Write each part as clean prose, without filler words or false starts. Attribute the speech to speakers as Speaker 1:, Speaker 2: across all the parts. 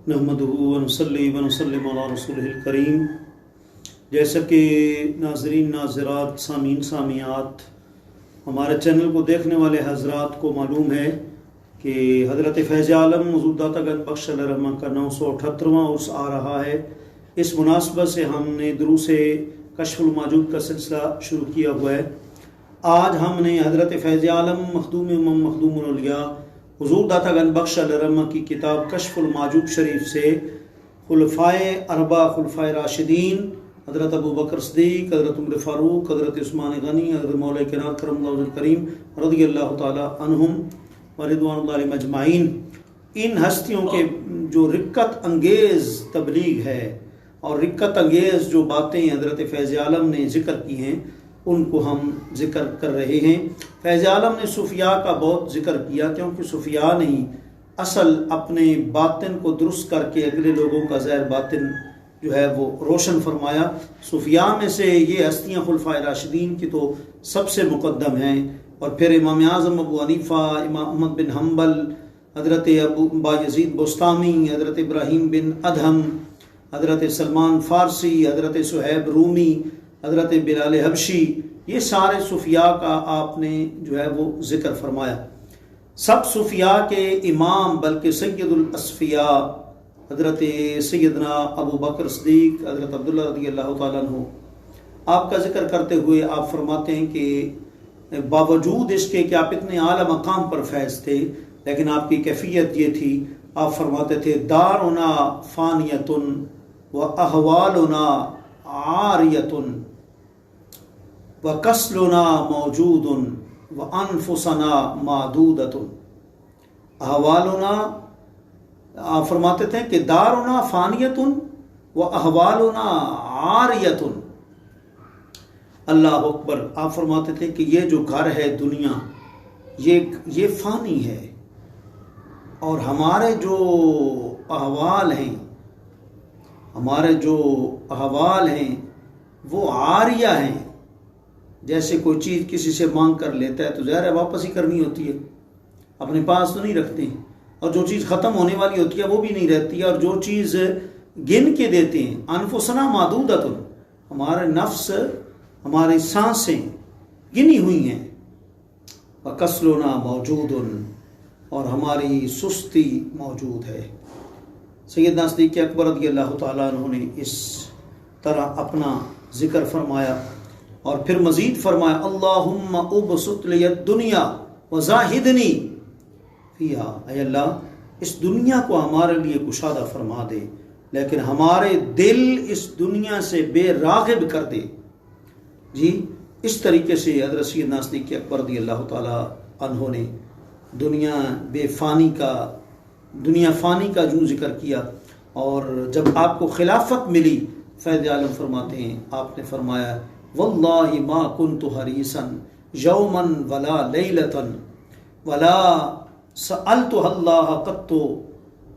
Speaker 1: نحمدہ ونصلی ونسلم علی رسولہ الکریم۔ جیسا کہ ناظرین ناظرات سامعین سامعات ہمارے چینل کو دیکھنے والے حضرات کو معلوم ہے کہ حضرت فیض عالم حضور داتا گنج بخش علیہ رحمہ کا 978واں عرس آ رہا ہے۔ اس مناسبت سے ہم نے دروس کشف الموجود کا سلسلہ شروع کیا ہوا ہے۔ آج ہم نے حضرت فیض عالم مخدوم امام مخدوم الاولیاء حضور داتا گنج بخش علیہ رحمہ کی کتاب کشف الموجود شریف سے خلفائے اربعہ خلفائے راشدین حضرت ابو بکر صدیق، حضرت عمر فاروق، حضرت عثمان غنی، حضرت مولا کائنات کرم اللہ وجہ الکریم رضی اللہ تعالی عنہم ورضوان اللہ علیہم اجمعین، ان ہستیوں کے جو رقت انگیز تبلیغ ہے اور رقت انگیز جو باتیں حضرت فیض عالم نے ذکر کی ہیں ان کو ہم ذکر کر رہے ہیں۔ فیض عالم نے صوفیاء کا بہت ذکر کیا، کیونکہ صوفیاء نے ہی اصل اپنے باطن کو درست کر کے اگلے لوگوں کا ظاہر باطن جو ہے وہ روشن فرمایا۔ صوفیاء میں سے یہ ہستیاں خلفائے راشدین کی تو سب سے مقدم ہیں، اور پھر امام اعظم ابو حنیفہ، امام احمد بن حنبل، حضرت ابو بایزید بستامی، حضرت ابراہیم بن ادہم، حضرت سلمان فارسی، حضرت صہیب رومی، حضرت بلال حبشی، یہ سارے صوفیاء کا آپ نے جو ہے وہ ذکر فرمایا۔ سب صوفیاء کے امام بلکہ سید الاصفیاء حضرت سیدنا ابو بکر صدیق، حضرت عبداللہ رضی اللہ تعالیٰ عنہ، آپ کا ذکر کرتے ہوئے آپ فرماتے ہیں کہ باوجود اس کے کہ آپ اتنے اعلیٰ مقام پر فیض تھے، لیکن آپ کی کیفیت یہ تھی، آپ فرماتے تھے دارنا فانیتن و احوالنا عاریتن وَقَسْلُنَا مَوْجُودٌ وَأَنفُسَنَا مَعْدُودَةٌ۔ احوالنا، آپ فرماتے تھے کہ دارنا فانیتن وَأَحْوَالُنَا عَارِيَةٌ۔ اللہ اکبر، آپ فرماتے تھے کہ یہ جو گھر ہے دنیا یہ فانی ہے، اور ہمارے جو احوال ہیں وہ عاریہ ہیں۔ جیسے کوئی چیز کسی سے مانگ کر لیتا ہے تو ظاہر ہے واپس ہی کرنی ہوتی ہے، اپنے پاس تو نہیں رکھتے، اور جو چیز ختم ہونے والی ہوتی ہے وہ بھی نہیں رہتی ہے، اور جو چیز گن کے دیتے ہیں انفسنا معدودۃ، ہمارے نفس، ہماری سانسیں گنی ہوئی ہیں، وکسلنا موجود، اور ہماری سستی موجود ہے۔ سیدنا صدیق اکبر رضی اللہ تعالیٰ عنہ نے اس طرح اپنا ذکر فرمایا، اور پھر مزید فرمایا اللہم ابسط لی الدنیا وزاہدنی فیہا، اے اللہ اس دنیا کو ہمارے لیے کشادہ فرما دے، لیکن ہمارے دل اس دنیا سے بے راغب کر دے۔ جی، اس طریقے سے حضرت سیدنا صدیق اکبر رضی اللہ تعالی عنہ نے دنیا فانی کا جو ذکر کیا، اور جب آپ کو خلافت ملی، فیض عالم فرماتے ہیں، آپ نے فرمایا واللہ ما کنت حریصا یوما ولا لیلتا ولا سألت اللہ قط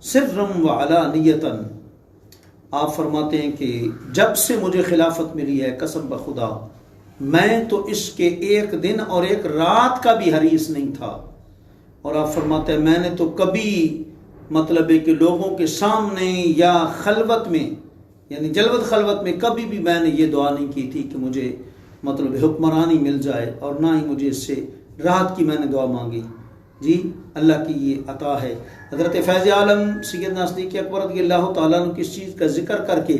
Speaker 1: سرا وعلانیتا۔ آپ فرماتے ہیں کہ جب سے مجھے خلافت ملی ہے، قسم بخدا میں تو اس کے ایک دن اور ایک رات کا بھی حریص نہیں تھا، اور آپ فرماتے ہیں میں نے تو کبھی مطلب ہے کہ لوگوں کے سامنے یا خلوت میں، یعنی جلوت خلوت میں کبھی بھی میں نے یہ دعا نہیں کی تھی کہ مجھے مطلب حکمرانی مل جائے، اور نہ ہی مجھے اس سے راحت کی میں نے دعا مانگی۔ جی، اللہ کی یہ عطا ہے۔ حضرت فیض عالم سیدنا صدیق اکبر رضی اللہ تعالیٰ عنہ کس چیز کا ذکر کر کے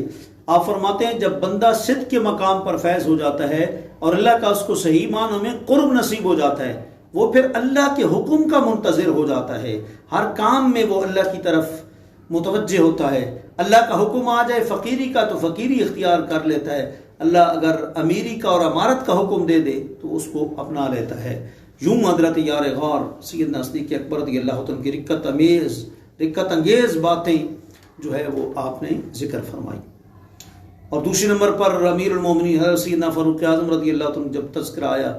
Speaker 1: آپ فرماتے ہیں جب بندہ صدق کے مقام پر فیض ہو جاتا ہے اور اللہ کا اس کو صحیح معنوں میں قرب نصیب ہو جاتا ہے، وہ پھر اللہ کے حکم کا منتظر ہو جاتا ہے، ہر کام میں وہ اللہ کی طرف متوجہ ہوتا ہے۔ اللہ کا حکم آ جائے فقیری کا تو فقیری اختیار کر لیتا ہے، اللہ اگر امیری کا اور امارت کا حکم دے دے تو اس کو اپنا لیتا ہے۔ یوں حضرت یار غار سیدنا صدیق اکبر رضی اللہ عنہ کی رقت انگیز باتیں جو ہے وہ آپ نے ذکر فرمائی۔ اور دوسرے نمبر پر امیر المومنین حضرت سیدنا فاروق اعظم رضی اللہ عنہ جب تذکرہ آیا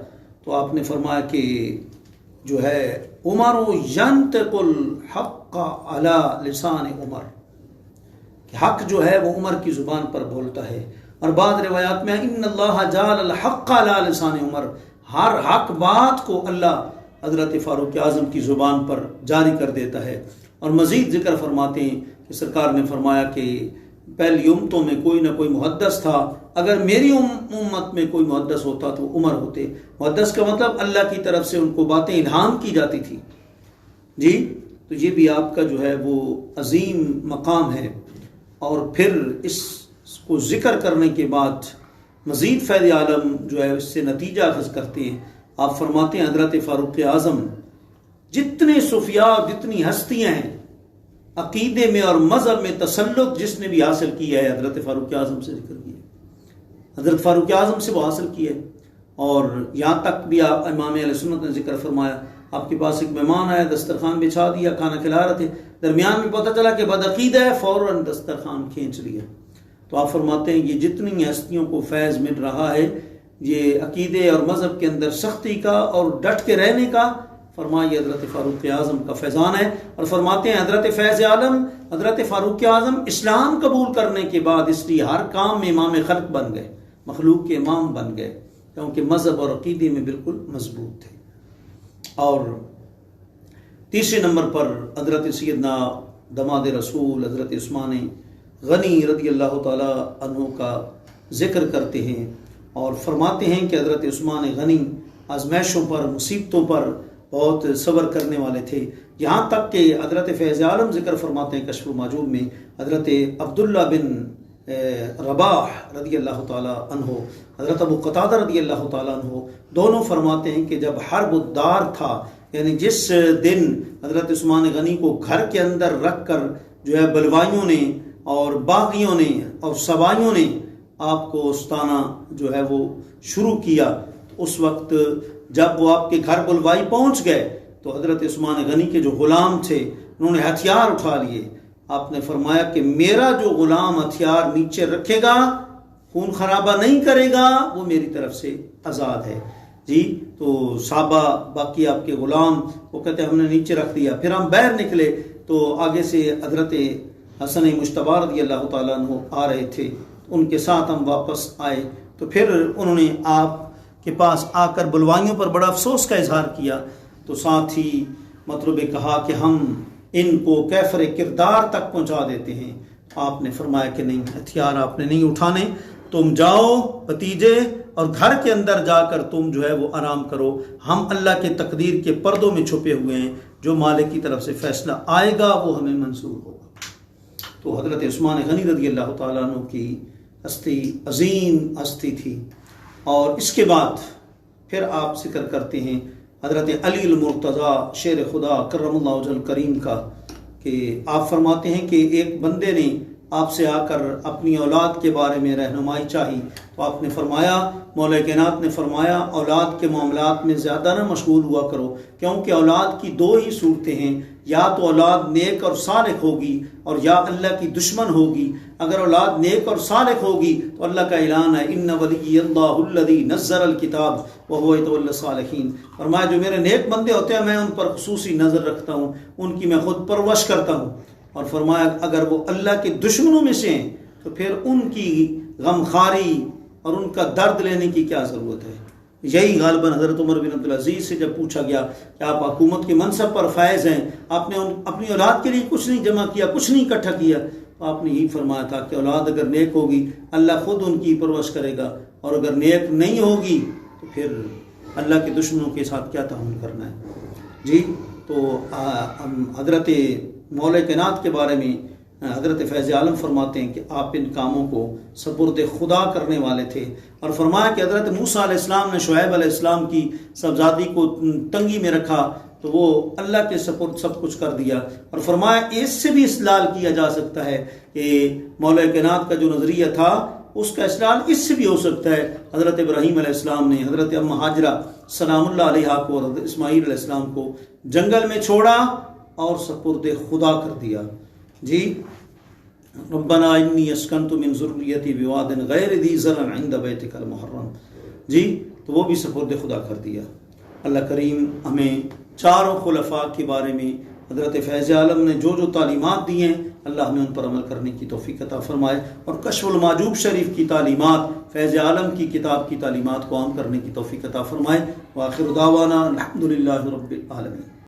Speaker 1: تو آپ نے فرمایا کہ جو ہے عمر ینطق الحق علی لسان عمر، کہ حق جو ہے وہ عمر کی زبان پر بولتا ہے، اور بعض روایات میں ان اللہ جعل الحق علی لسان عمر، ہر حق بات کو اللہ حضرت فاروق اعظم کی زبان پر جاری کر دیتا ہے۔ اور مزید ذکر فرماتے ہیں کہ سرکار نے فرمایا کہ پہلی امتوں میں کوئی نہ کوئی محدث تھا، اگر میری امت میں کوئی محدث ہوتا تو عمر ہوتے۔ محدث کا مطلب اللہ کی طرف سے ان کو باتیں الہام کی جاتی تھی جی۔ تو یہ بھی آپ کا جو ہے وہ عظیم مقام ہے۔ اور پھر اس کو ذکر کرنے کے بعد مزید فیض عالم جو ہے اس سے نتیجہ اخذ کرتے ہیں۔ آپ فرماتے ہیں حضرت فاروق اعظم، جتنے صوفیاء جتنی ہستیاں ہیں عقیدے میں اور مذہب میں تسلط جس نے بھی حاصل کیا ہے حضرت فاروق اعظم سے ذکر کیا، حضرت فاروق اعظم سے وہ حاصل کیا ہے۔ اور یہاں تک بھی آپ امام علیہ سنت نے ذکر فرمایا، آپ کے پاس ایک مہمان آیا، دسترخوان بچھا دیا، کھانا کھلا رہے تھے، درمیان میں پتہ چلا کہ بدعقیدہ ہے، فوراً دسترخوان کھینچ لیا۔ تو آپ فرماتے ہیں یہ جتنی ہستیوں کو فیض مل رہا ہے یہ عقیدے اور مذہب کے اندر سختی کا اور ڈٹ کے رہنے کا، فرمایا حضرت فاروق اعظم کا فیضان ہے۔ اور فرماتے ہیں حضرت فیض عالم حضرت فاروق اعظم اسلام قبول کرنے کے بعد اس لیے ہر کام میں امام خلق بن گئے، مخلوق کے امام بن گئے، کیونکہ مذہب اور عقیدے میں بالکل مضبوط تھے۔ اور تیسرے نمبر پر حضرت سیدنا دماد رسول حضرت عثمان غنی رضی اللہ تعالی عنہ کا ذکر کرتے ہیں اور فرماتے ہیں کہ حضرت عثمان غنی آزمائشوں پر مصیبتوں پر بہت صبر کرنے والے تھے، یہاں تک کہ حضرت فیض عالم ذکر فرماتے ہیں کشف المعجوب میں حضرت عبداللہ بن رباح رضی اللہ تعالی عنہ، حضرت ابو قتادہ رضی اللہ تعالی عنہ دونوں فرماتے ہیں کہ جب حرب الدار تھا، یعنی جس دن حضرت عثمان غنی کو گھر کے اندر رکھ کر جو ہے بلوائیوں نے اور باغیوں نے اور سبائیوں نے آپ کو استانا جو ہے وہ شروع کیا، تو اس وقت جب وہ آپ کے گھر بلوائی پہنچ گئے تو حضرت عثمان غنی کے جو غلام تھے انہوں نے ہتھیار اٹھا لیے۔ آپ نے فرمایا کہ میرا جو غلام ہتھیار نیچے رکھے گا، خون خرابہ نہیں کرے گا، وہ میری طرف سے آزاد ہے جی۔ تو صحابہ باقی آپ کے غلام وہ کہتے ہیں ہم نے نیچے رکھ دیا، پھر ہم باہر نکلے تو آگے سے حضرت حسن مجتبی رضی اللہ تعالیٰ عنہ آ رہے تھے، ان کے ساتھ ہم واپس آئے تو پھر انہوں نے آپ کے پاس آ کر بلوائیوں پر بڑا افسوس کا اظہار کیا، تو ساتھ ہی مطلب کہا کہ ہم ان کو کیفر کردار تک پہنچا دیتے ہیں۔ آپ نے فرمایا کہ نہیں، ہتھیار آپ نے نہیں اٹھانے، تم جاؤ بھتیجے اور گھر کے اندر جا کر تم جو ہے وہ آرام کرو، ہم اللہ کے تقدیر کے پردوں میں چھپے ہوئے ہیں، جو مالک کی طرف سے فیصلہ آئے گا وہ ہمیں منظور ہوگا۔ تو حضرت عثمان غنی رضی اللہ تعالیٰ عنہ کی ہستی عظیم ہستی تھی۔ اور اس کے بعد پھر آپ ذکر کرتے ہیں حضرت علی المرتضیٰ شیر خدا کرم اللہ وجہ الکریم کا، کہ آپ فرماتے ہیں کہ ایک بندے نے آپ سے آ کر اپنی اولاد کے بارے میں رہنمائی چاہی، تو آپ نے فرمایا، مولا کائنات نے فرمایا اولاد کے معاملات میں زیادہ نہ مشغول ہوا کرو، کیونکہ اولاد کی دو ہی صورتیں ہیں، یا تو اولاد نیک اور صالح ہوگی اور یا اللہ کی دشمن ہوگی۔ اگر اولاد نیک اور صالح ہوگی تو اللہ کا اعلان ہے ان ولی اللہ الذی نزل الکتاب وهو یتولی الصالحین، فرمایا جو میرے نیک بندے ہوتے ہیں میں ان پر خصوصی نظر رکھتا ہوں، ان کی میں خود پرورش کرتا ہوں۔ اور فرمایا اگر وہ اللہ کے دشمنوں میں سے ہیں تو پھر ان کی غمخواری اور ان کا درد لینے کی کیا ضرورت ہے۔ یہی غالباً حضرت عمر بن عبدالعزیز سے جب پوچھا گیا کہ آپ حکومت کے منصب پر فائز ہیں، آپ نے اپنی اولاد کے لیے کچھ نہیں جمع کیا، کچھ نہیں اکٹھا کیا، تو آپ نے یہی فرمایا تھا کہ اولاد اگر نیک ہوگی اللہ خود ان کی پرورش کرے گا، اور اگر نیک نہیں ہوگی تو پھر اللہ کے دشمنوں کے ساتھ کیا تعامل کرنا ہے جی۔ تو حضرت مولا کائنات کے بارے میں حضرت فیض عالم فرماتے ہیں کہ آپ ان کاموں کو سپرد خدا کرنے والے تھے، اور فرمایا کہ حضرت موسیٰ علیہ السلام نے شعیب علیہ السلام کی صاحبزادی کو تنگی میں رکھا تو وہ اللہ کے سپرد سب کچھ کر دیا، اور فرمایا اس سے بھی استدلال کیا جا سکتا ہے کہ مولا کائنات کا جو نظریہ تھا اس کا استدلال اس سے بھی ہو سکتا ہے۔ حضرت ابراہیم علیہ السلام نے حضرت ام ہاجرہ سلام اللہ علیہا کو اور حضرت اسماعیل علیہ السلام کو جنگل میں چھوڑا اور سپرد خدا کر دیا جی۔ ربنا انی اسکنت من ذریتی بواد غیر ذی زرع عند بیتک المحرم جی، تو وہ بھی سپرد خدا کر دیا۔ اللہ کریم ہمیں چاروں خلفاء کے بارے میں حضرت فیض عالم نے جو جو تعلیمات دی ہیں اللہ ہمیں ان پر عمل کرنے کی توفیق عطا فرمائے، اور کشف المعجوب شریف کی تعلیمات، فیض عالم کی کتاب کی تعلیمات کو عام کرنے کی توفیق عطا فرمائے۔ وآخر دعوانا الحمدللہ رب العالمین۔